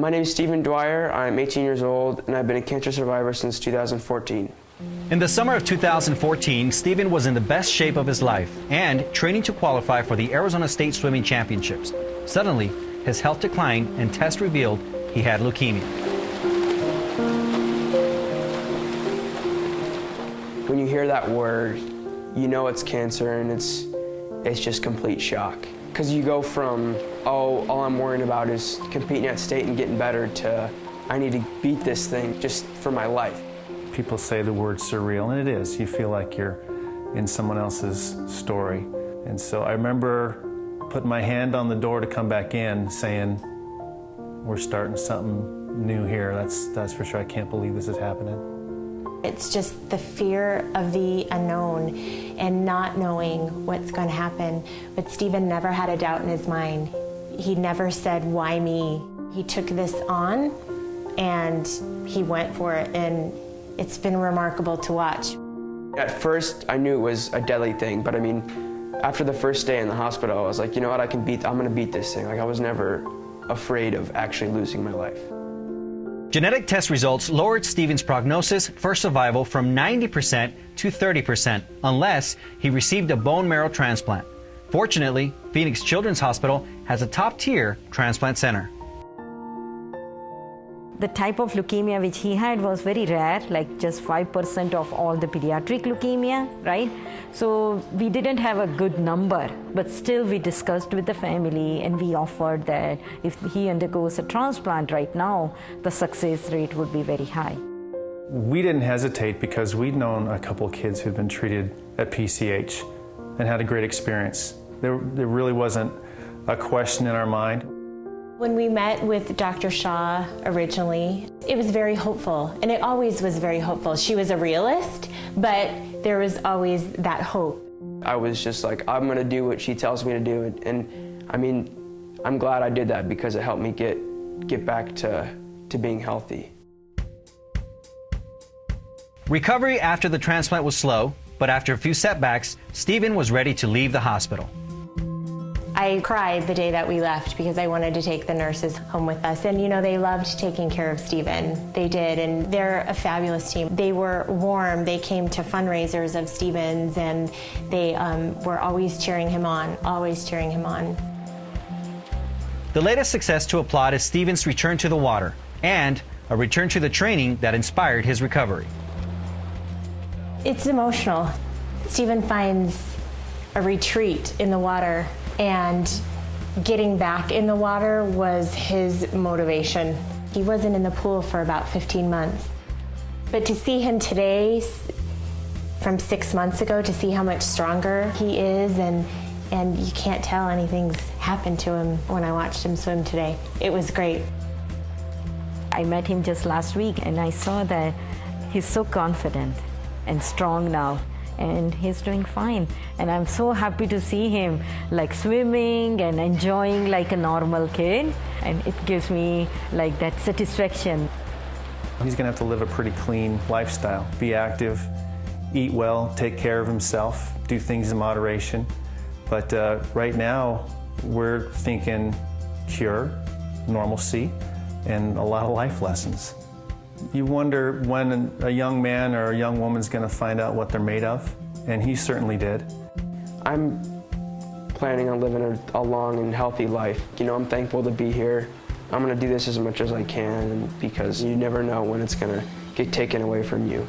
My name is Stephen Dwyer. I'm 18 years old, and I've been a cancer survivor since 2014. In the summer of 2014, Stephen was in the best shape of his life and training to qualify for the Arizona State Swimming Championships. Suddenly, his health declined and tests revealed he had leukemia. When you hear that word, you know it's cancer, and it's just complete shock. Because you go from, oh, all I'm worrying about is competing at state and getting better, to I need to beat this thing just for my life. People say the word surreal, and it is. You feel like you're in someone else's story. And so I remember putting my hand on the door to come back in, saying, we're starting something new here. That's for sure. I can't believe this is happening. It's just the fear of the unknown and not knowing what's going to happen. But Stephen never had a doubt in his mind. He never said, why me? He took this on and he went for it, and it's been remarkable to watch. At first, I knew it was a deadly thing, but I mean, after the first day in the hospital, I was like, you know what, I'm gonna beat this thing. Like, I was never afraid of actually losing my life. Genetic test results lowered Stephen's prognosis for survival from 90% to 30% unless he received a bone marrow transplant. Fortunately, Phoenix Children's Hospital has a top-tier transplant center. The type of leukemia which he had was very rare, like just 5% of all the pediatric leukemia, right? So we didn't have a good number, but still we discussed with the family and we offered that if he undergoes a transplant right now, the success rate would be very high. We didn't hesitate because we'd known a couple of kids who'd been treated at PCH and had a great experience. There really wasn't a question in our mind. When we met with Dr. Shaw originally, it was very hopeful, and it always was very hopeful. She was a realist, but there was always that hope. I was just like, I'm gonna do what she tells me to do, and I mean, I'm glad I did that because it helped me get back to being healthy. Recovery after the transplant was slow, but after a few setbacks, Stephen was ready to leave the hospital. I cried the day that we left because I wanted to take the nurses home with us. And you know, they loved taking care of Stephen. They did, and they're a fabulous team. They were warm. They came to fundraisers of Stephen's, and they were always cheering him on, always cheering him on. The latest success to applaud is Stephen's return to the water and a return to the training that inspired his recovery. It's emotional. Stephen finds a retreat in the water, and getting back in the water was his motivation. He wasn't in the pool for about 15 months. But to see him today, from 6 months ago, to see how much stronger he is, and you can't tell anything's happened to him when I watched him swim today. It was great. I met him just last week and I saw that he's so confident and strong now. And he's doing fine. And I'm so happy to see him like swimming and enjoying like a normal kid. And it gives me like that satisfaction. He's gonna have to live a pretty clean lifestyle, be active, eat well, take care of himself, do things in moderation. But right now, we're thinking cure, normalcy, and a lot of life lessons. You wonder when a young man or a young woman's going to find out what they're made of, and he certainly did. I'm planning on living a long and healthy life. You know, I'm thankful to be here. I'm going to do this as much as I can because you never know when it's going to get taken away from you.